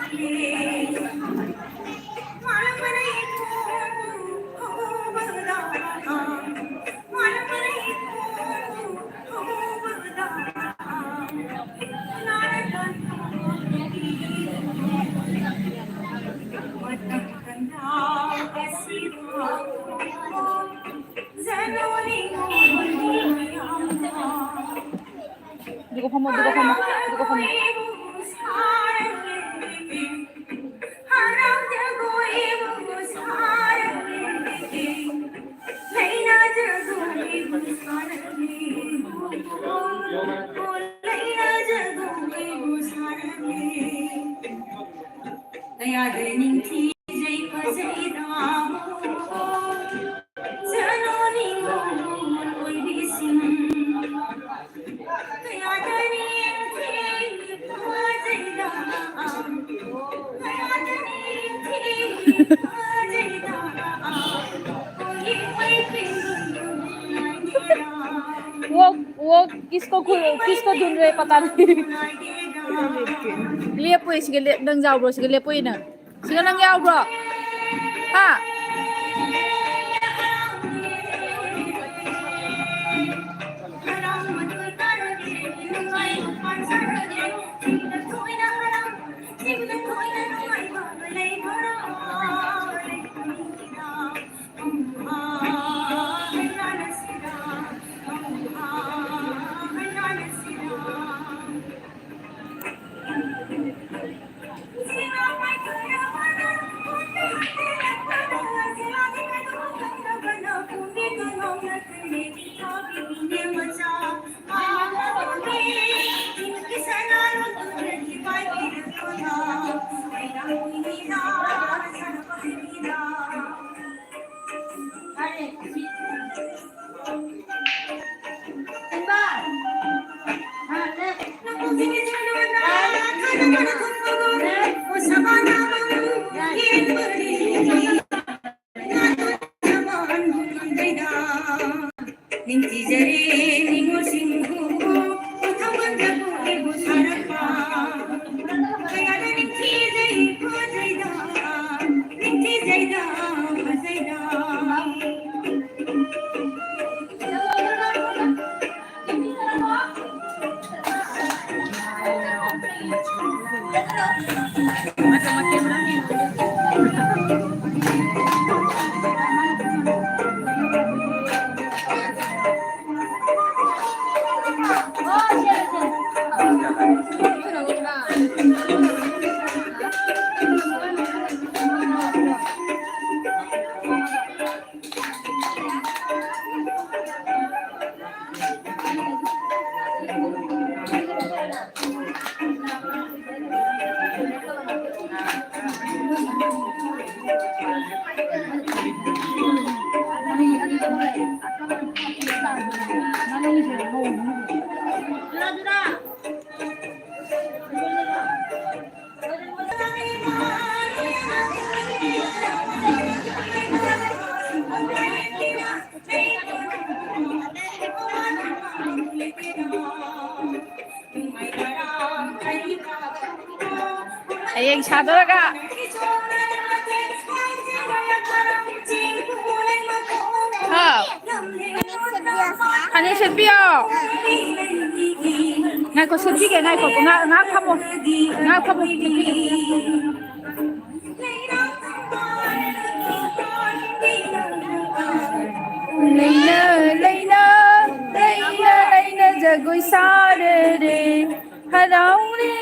Dugo pa mo, dugo pa mo, dugo pa mo. वो किसको ढूंढ रहे पता नहीं लेपुई sige nang jaw bro sige lepuy na sige nang yaw bro ha Ayan, shadow na ka. Ha? Ano yung selfie oh? Ngay ko selfie kaya ngay ko. Nga ka mo. Nga ka mo. Layla, Layla, Layla, Layla, jagoy sare re. Halaw re.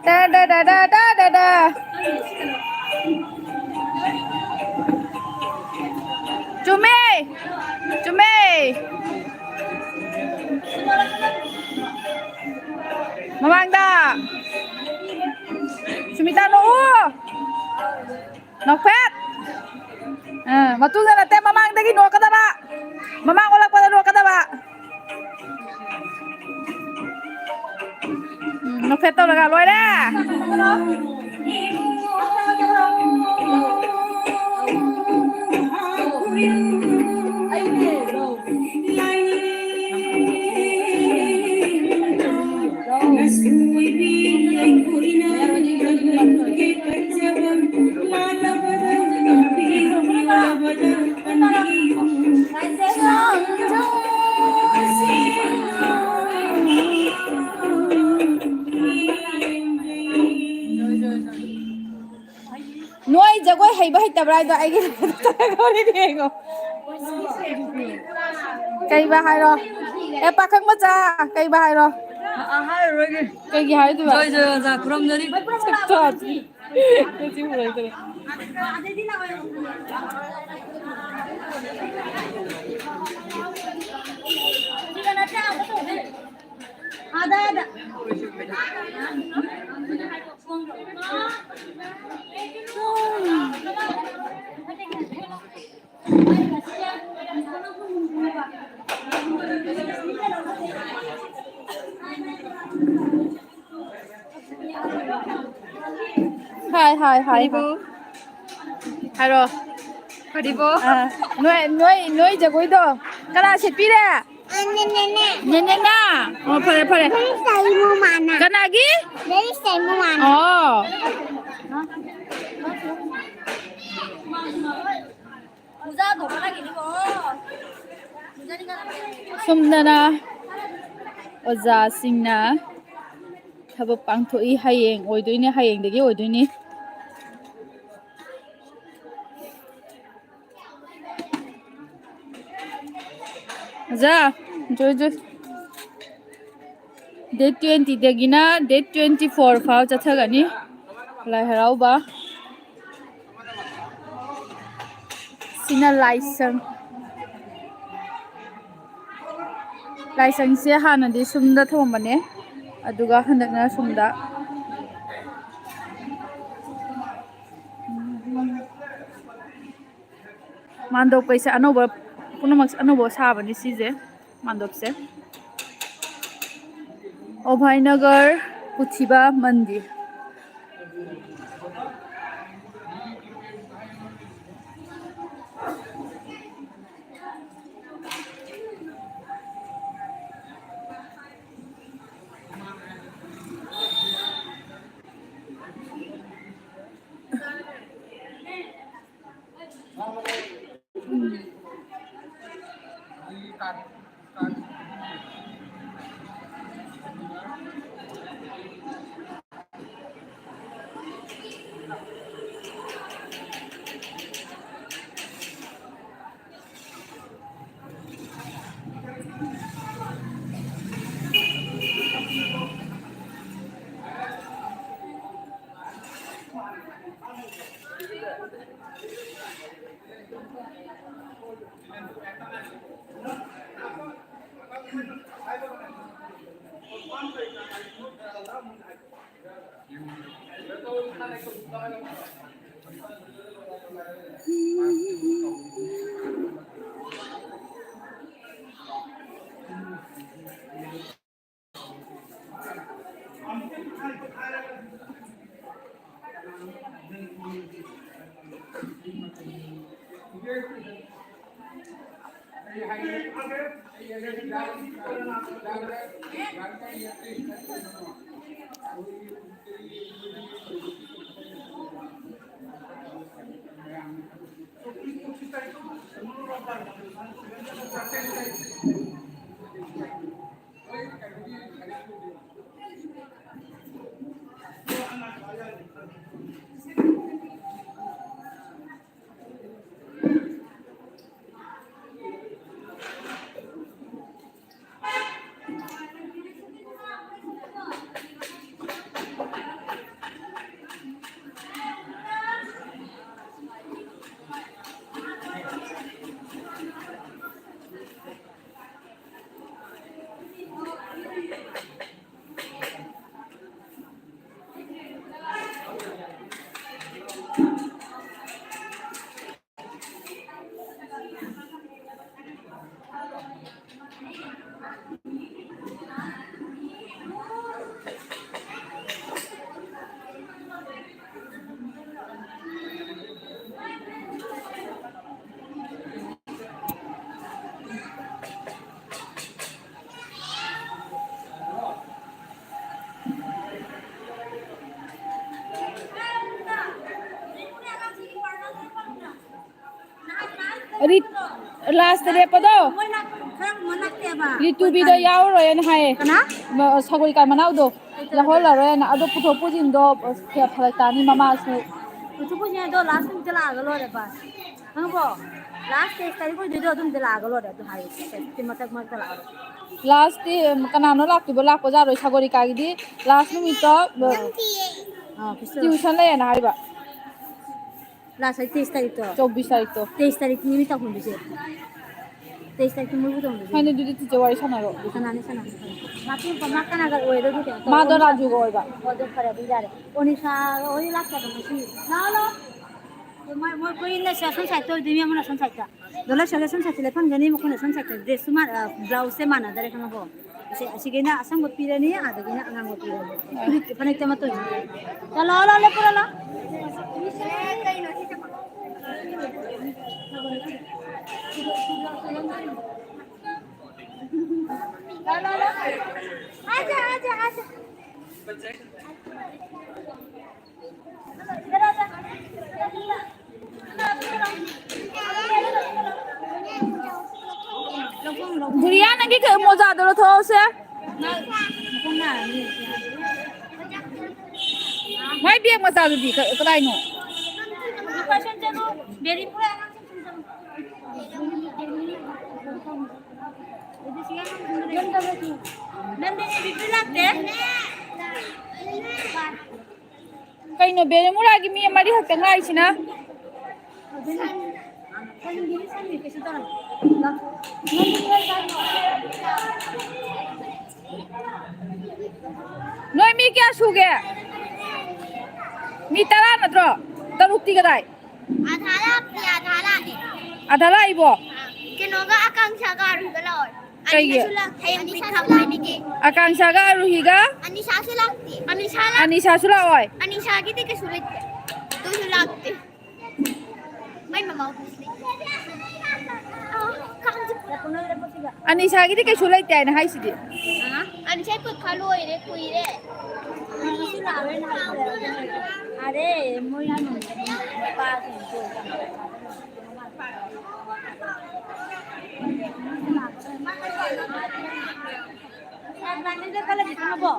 Da da da da da da da. Cumi, cumi. Mamangda. Sumita no. Nokpet. Matugan na te mamang dagi no kada ba. Mamang wala pa no kada ba. Nokpet tao laga loi da. ꯍꯩꯕ ꯍꯩꯇꯕ꯭ꯔꯥ ꯍꯥꯏꯗꯣ ꯑꯩꯒꯤ ꯌꯦꯡꯉꯣ ꯀꯩꯕ ꯍꯥꯏꯔꯣ ꯑꯦ ꯄꯥꯈꯪ ꯃꯆꯥ ꯀꯩꯕ ꯍꯥꯏꯔꯣ ꯍꯥꯏꯔꯨꯔꯒꯦ ꯀꯩꯒꯤ ꯍꯥꯏꯗꯣꯏꯕ ꯖꯣꯏ ꯖꯣꯏ ꯑꯣꯖꯥ ꯈꯨꯔꯨꯝꯖꯔꯤ ꯑꯗꯥ ꯍꯥꯏ ꯍꯥꯏ ꯍꯥꯏ ꯐꯔꯤꯕꯣ ꯍꯥꯏꯔꯣ ꯐꯔꯤꯕꯣ ꯅꯣꯏ ꯖꯒꯣꯏꯗꯣ ꯀꯅꯥ ꯁꯦꯠꯄꯤꯔꯦ ꯅꯦꯅꯦꯅ ꯑꯣ ꯐꯔꯦ ꯐꯔꯦ ꯀꯅꯥꯒꯤ ꯑꯣ ꯁꯨꯝꯗꯅ ꯑꯣꯖꯥꯁꯤꯡꯅ ꯊꯕꯛ ꯄꯥꯡꯊꯣꯛꯏ ꯍꯌꯦꯡ ꯑꯣꯏꯗꯣꯏꯅꯦ ꯍꯌꯦꯡꯗꯒꯤ ꯑꯣꯏꯗꯣꯏꯅꯤ ꯑꯣꯖꯥ ꯖꯣꯏ ꯖꯣꯏ ꯗꯦꯠ 20 ꯗꯦꯠ 24 ꯐꯥꯎ ꯆꯠꯊꯒꯅꯤ ꯂꯥꯏ ꯍꯔꯥꯎꯕ ꯁꯤꯅ ꯂꯥꯏꯁꯪ ꯂꯥꯏꯁꯪꯁꯦ ꯍꯥꯟꯅꯗꯤ ꯁꯨꯝꯗ ꯊꯣꯡꯕꯅꯦ ꯑꯗꯨꯒ ꯍꯟꯗꯛꯅ ꯁꯨꯝꯗ ꯃꯥꯟꯗꯣꯞ ꯀꯩꯁꯦ ꯑꯅꯧꯕ ꯄꯨꯝꯅꯃꯛ ꯑꯅꯧꯕ ꯁꯥꯕꯅꯤ ꯁꯤꯁꯦ ꯃꯥꯟꯗꯣꯞꯁꯦ ꯑꯣꯚꯥꯏꯅꯒꯔ ꯄꯨꯊꯤꯕ ꯃꯟꯗꯤꯔ ꯂꯥꯁꯇ ꯂꯦꯞꯄꯗꯣ ꯔꯤꯇꯨꯕꯤꯗꯣ ꯌꯥꯎꯔꯔꯣꯏꯅ ꯍꯥꯏꯌꯦ ꯁꯒꯣꯜ ꯀꯥ ꯃꯅꯥꯎꯗꯣ ꯂꯧꯍꯜꯂꯔꯣꯏꯅ ꯑꯗꯣ ꯄꯨꯊꯣꯛ ꯄꯨꯁꯤꯟꯗꯣ ꯐꯔꯛ ꯇꯥꯅꯤ ꯃꯃꯥꯁꯨ कुछ कुछ नहीं तो लास्ट में चला आगे लो रे पास हम को लास्ट टेस्ट तारीख को दे दो तुम चला आगे लो रे तो हाई टेस्ट मत चला लास्ट कनानो लाक्तिबो लाक्पो जारोय सागरिकागिदि लास्ट नुमितो हां किसो ट्यूशन लेना हाइबा लास्ट 23 तारीख तो 24 तारीख तो 23 तारीख निमित तक होंदिसे 23 तारीख मुबु तो होंदिसे हाने दुदि तिजे वारि सानारो सनाने मातु पमा कनागा ओइरो दुते मादो राजु गोइबा ओदे फरे बिजारे ओनिसा ओइ लाक्ता तो मसी नालो মই কইলে সেশন সাইতো দিমি আমরা সেশন সাইতা দলে সেশন সাইতে লেফন গনি মখনে সেশন সাইতে ড্রেস মা ব্লাউজ সে মানা দারে খানো বো সিগেনা আসাম গপিরেনি আদগিনা আঙ্গাম গপিরেনি মানে তেমা তো চলো লা লে পুরা লা आजा आजा आजा गुड़िया नगी के मोजा दरो थो से मैं भी मजा दुदी कदाई नो क्वेश्चन चलो बेरी पूरा नंदनी बिपी लागते कइनो बेरे मुरागी मी मरी हक्ता ngaisina Noi mi kya suge mi tara natro tarukti kadai adhala ibo kinoga akangsha ga rugalor Kaya hayang bikhamai nige akansha ga ruhiga anisha sulakti anisha sula oi anisha gite ke sulitte tu sulakti mai mama pusli anisha gi ke sulai tai na haisidi anisha put khaloi re kui re अरे मोया no पास लाने दे कल दिखा बो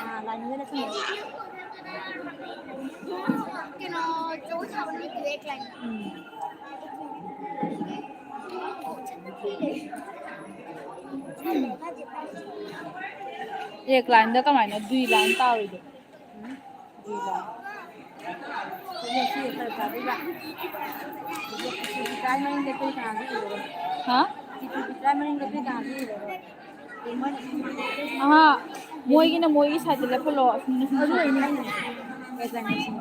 हां लाने दे सुन kino jo chawni ke klein एक line दा कमाइना दुई लाइन ताउ दे दुई लाइन ये सी कर पाबेगा ये ट्राई मारिंग दे पे कहां गई हां ट्राई मारिंग दे पे कहां गई हां मोइगी साइड ले फलो अदु इनी एक्सप्लेनेशन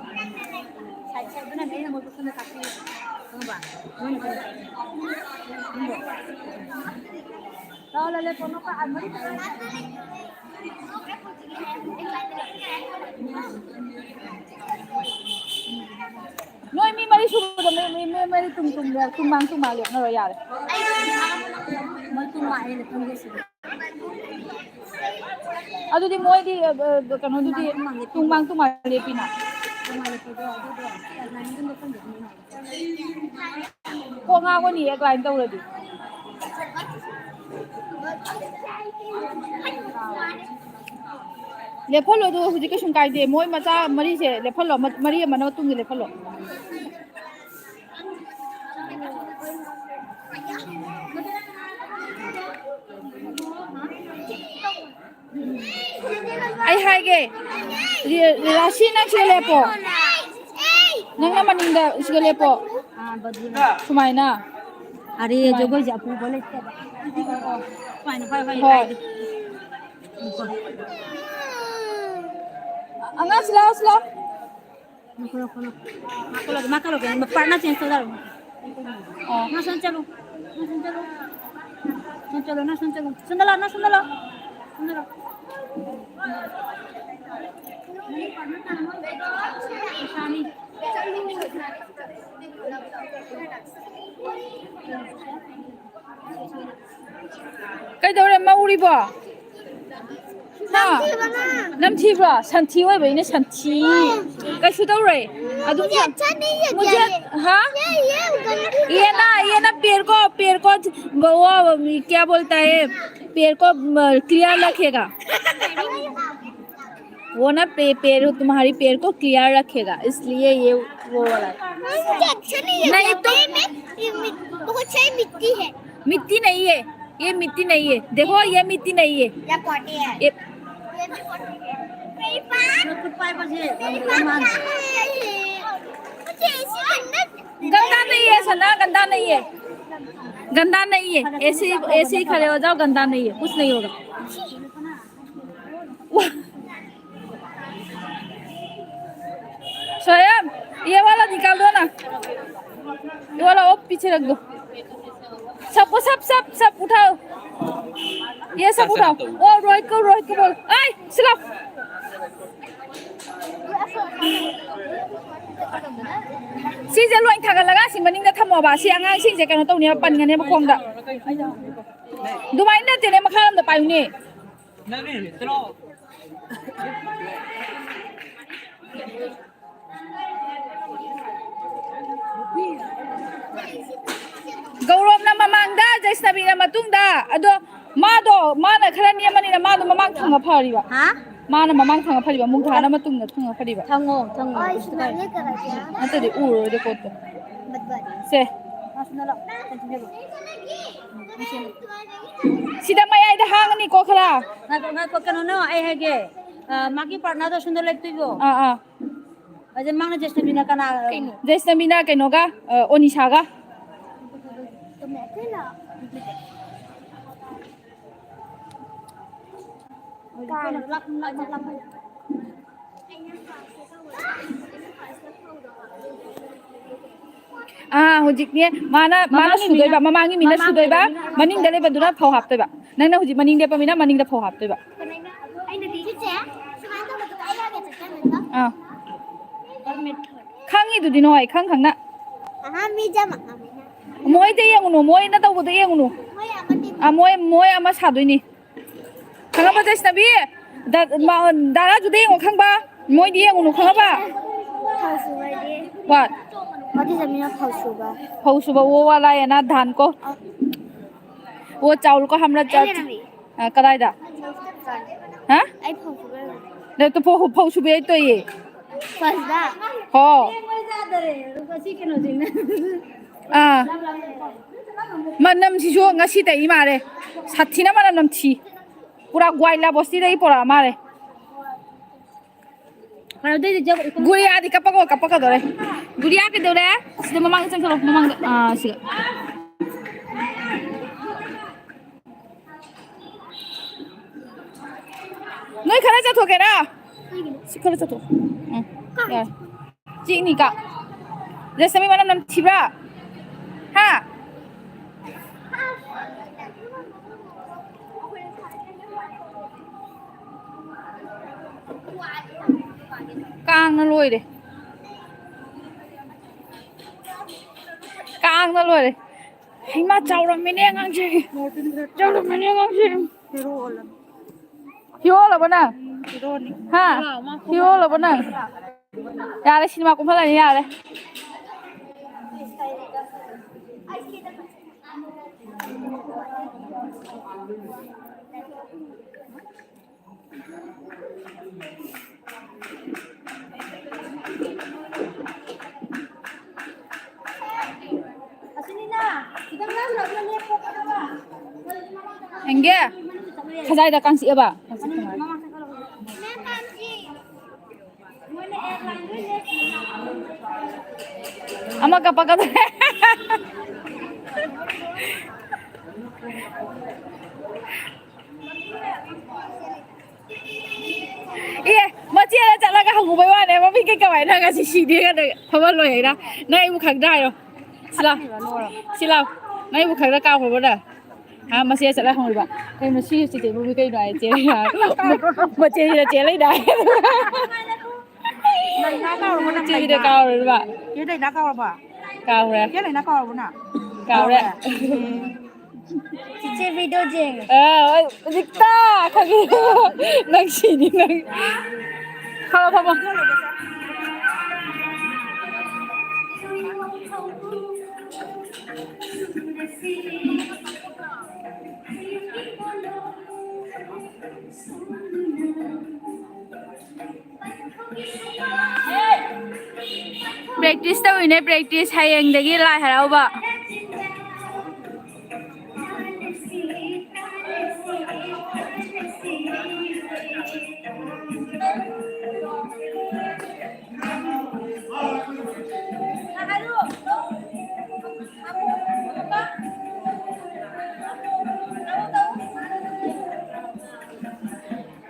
साइड साइड बना नहीं हम पसंद काफी होगा ला ले कोनो का आदमी Noi mi mari subo da mi mari tum mang le na ro yare मैं तुम आए ले तुम जैसे adu di moi di kano du di tum mang le pina तुम्हारे को जो नहीं तुम लोग नहीं ko nga ko ni ek line tau di le pholo do huji ke shung kai de moi macha mari se le pholo mari ma no tum le pholo ai hai ge rashi na chile po nang na maning da chile po हां बदल sumai na अरे जो कोई जापू बोले fine fine fine Hoy. Anga sila माको लगे पढ़ना change तो दारो oh ना सुन चलो kai dore ma uri ba ha nam thi ba san thi oi bai ne san thi kai su dore adu mujhe ha ये ना पेड़ को वो क्या बोलता है पेड़ को क्लियर रखेगा वो ना पैर तुम्हारी पैर को क्लियर रखेगा इसलिए ये वो वाला मुझे अच्छा नहीं है नहीं तो बहुत सारी मिट्टी है मिट्टी नहीं है ये मिट्टी नहीं है देखो ये मिट्टी नहीं है या पॉटी है ये ये भी पॉटी है मेरी पास कुछ पाए पर जे मान मुझे ऐसी गंदा नहीं है सना गंदा नहीं है गंदा नहीं है ऐसे ही खड़े हो जाओ गंदा नहीं है कुछ नहीं होगा स्वयं ये वाला निकाल दो ना ये वाला वो पीछे रख दो सबको सब उठाओ ये सब उठाओ ओ रोहित को बोल आई सिलाओ सीजे लोइन थागलगा सि मनिंगदा थमोबा सि आंगांसिंजे कनो तौनि पनगने मखोंदा दुमाइन नतेने मखामदा पायुने गौरवना ममांगदा जैष्णवीना मतुंगदा अदो माना खरा नियमनिना मादो ममांग थांगा फरिबा हा माना ममांग थांगा फरिबा मुंगथाना मतुंगदा थांगा फरिबा थंगो और इसमें ये करा क्या अतदि उरो दे कोत मत बात से असनलो सिदा मयाइदा हांगनी को खरा ना को कनो न आई हेगे माकी पार्टनर तो सुंदर लगतुगो अजे मांगना जस्ट बिना कना जैष्णवीना कइनोगा ओनिशागा तो मैं अकेला हुजिकने माना सुदोइबा ममांगी मिना सुदोइबा मनिंग दले बदुना फाव हापतोइबा नंगना हुजि मनिंग दे पमिना मनिंग दा फाव हापतोइबा अइना दिजे सुमान तो मतलब आई लागे चक्कर खांगी दुदि नोय खांना हां मी जमा मोय दे येंगुनु मोय ना तौबो दे येंगुनु मोय आमा सादोइनि खांगाबा जैष्णवी दारा जुदे येंगु खांबा मोय दे येंगुनु खांगाबा what what is the meaning of फौसुबा वो वाला है ना धान को वो चावल को हमरा कदाइदा हाँ आई फौसुबा ने तो फौसुबे तो ये फसदा हो मनम Sissu ngasi dai mare sathina mana namchi pura gwaila bosti dai pora mare Guria di kapako dore Guria ke dore sida mamang chang chalo mamang siga Noi khara cha thoke ra si khara cha tho ya ji ni ka Resami mana nam thibra ha Càng nó lùi đi Càng nó lùi đi Hình mà cháu là mình đang ăn gì Cháu là mình đang ăn gì Hiro là bọn nào Ha Hiro là bọn nào Ya đây xin mà cũng phải là như đây Engge khazai da kang si ba ama kapaka Iya, machi ala chala ka hagu bai wa ne ma bi ke ka bai na ga si de ga de phaba loi ra nai bu khak dai ro sila nai bu khak da ka ho ba da ha ma sia chala hong ba kai ma si si de bu bi kai dai che ya ma che de che lai dai che de ka ro ba ये दे ना का ba ka ro ये दे ना का ba na ka ro Cici video jeng dikta khagi nang si ni nang ha ba ba practice tꯧꯏꯅꯦ practice ꯍꯌꯦꯡꯗꯒꯤ ꯂꯥꯏ ꯍꯔꯥꯎꯕ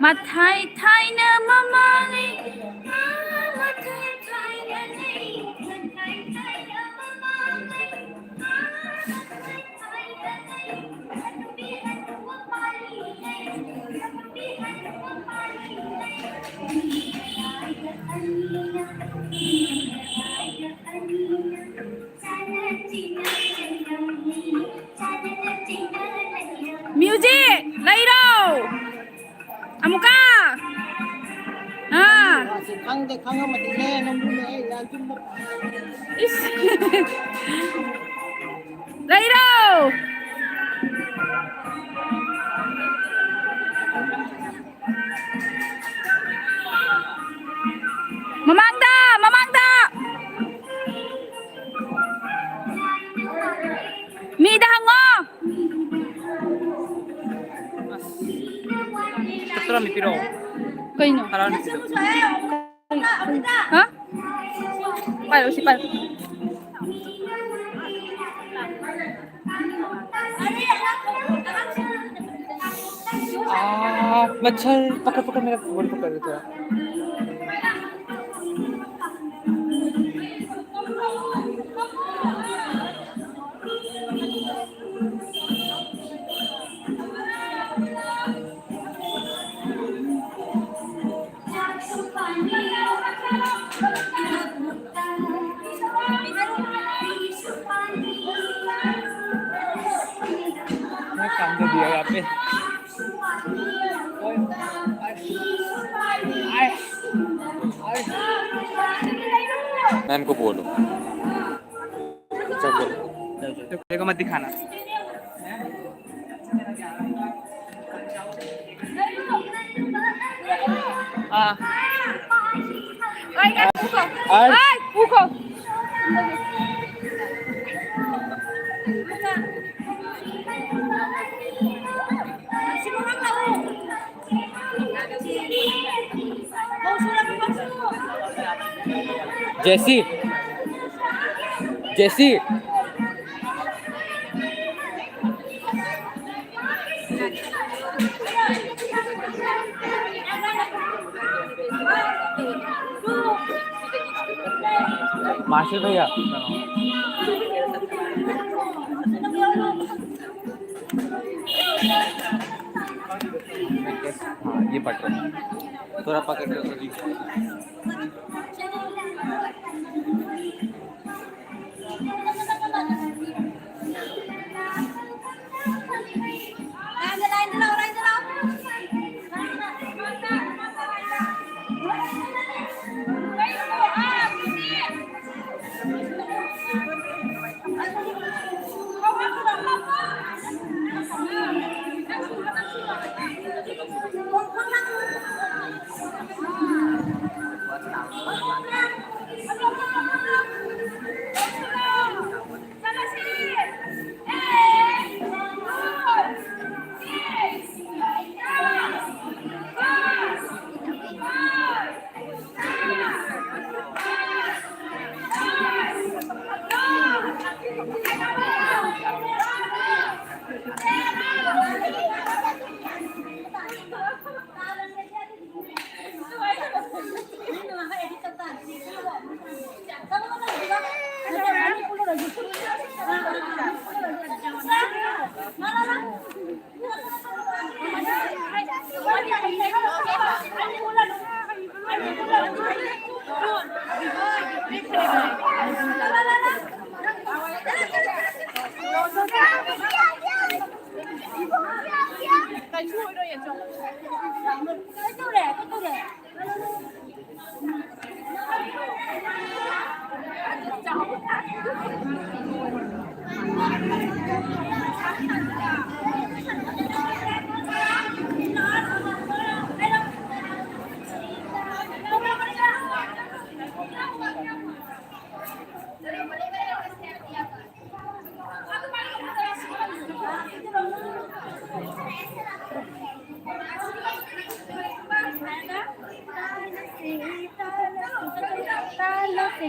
Mathai thaina mamali mathai thaina nei mathai thaina mamali mathai thaina nei hatbi hatwa pali nei hatbi hatwa pali nei ayya anina ayya anina chana china music lairo amuka khang mà thì nghe nó muốn nghe là chúng nó lấy đâu mamang da mi da ngo Ketra mi piro kayno haran hả phải rồi phải मच्छर पकड़ पकड़ मेरा phone पकड़ रहे थे काम दे दिया यहाँ पे मैम को बोलो चल बोलो देखो मत दिखाना हाँ Uko. जैसी जैसी मास्टर भैया हाँ ये पकड़ थोड़ा पकड़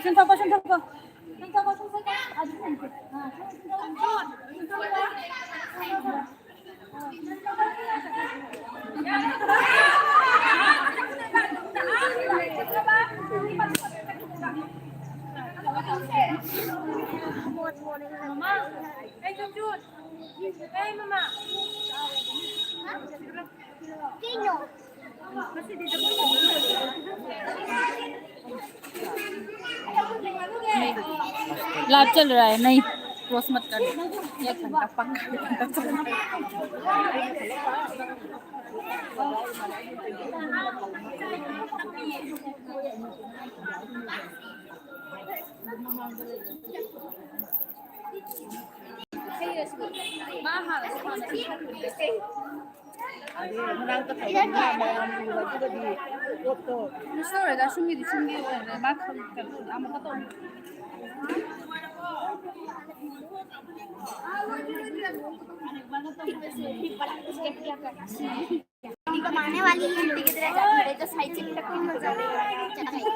손잡고 손잡고 손잡고 손잡고 아주 손잡고 mama hey Junjun hey mama Kino. masih di depan live चल रहा है नहीं क्रॉस मत कर 1 घंटा पक्का Adi, menang ke kawan malam dua juga di foto. Sorry, dah sungguh di sungguh orang mak kan amat kata. कमाने वाली हिंदी की तरह जाती है जो साइड चिक तक मिल जाती है चला गई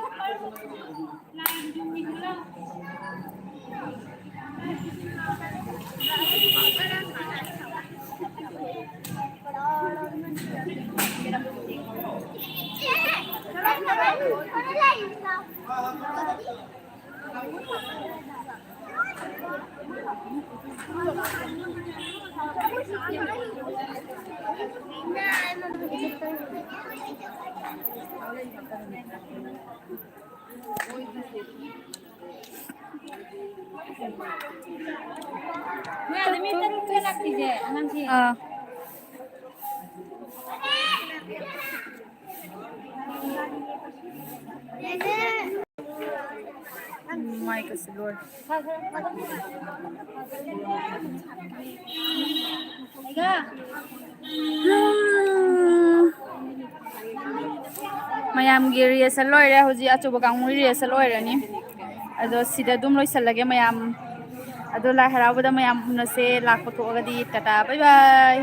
मैं आदमी तो रुपये लगती है nanti माइक से लोड ꯃꯌꯥꯝꯒꯤ ꯔꯤꯍꯔꯁꯦꯜ ꯂꯣꯏꯔꯦ ꯍꯧꯖꯤꯛ ꯑꯆꯧꯕ ꯀꯥꯡꯕꯨ ꯔꯤꯍꯔꯁꯦꯜ ꯂꯣꯏꯔꯅꯤ ꯑꯗꯣ ꯁꯤꯗ ꯑꯗꯨꯝ ꯂꯣꯏꯁꯜꯂꯒꯦ ꯃꯌꯥꯝ ꯑꯗꯣ ꯂꯥꯏ ꯍꯔꯥꯎꯕꯗ ꯃꯌꯥꯝ ꯎꯅꯁꯦ ꯂꯥꯛꯄ ꯊꯣꯛꯑꯒꯗꯤ ꯇꯥꯇꯥ ꯕꯥꯏ ꯕꯥꯏ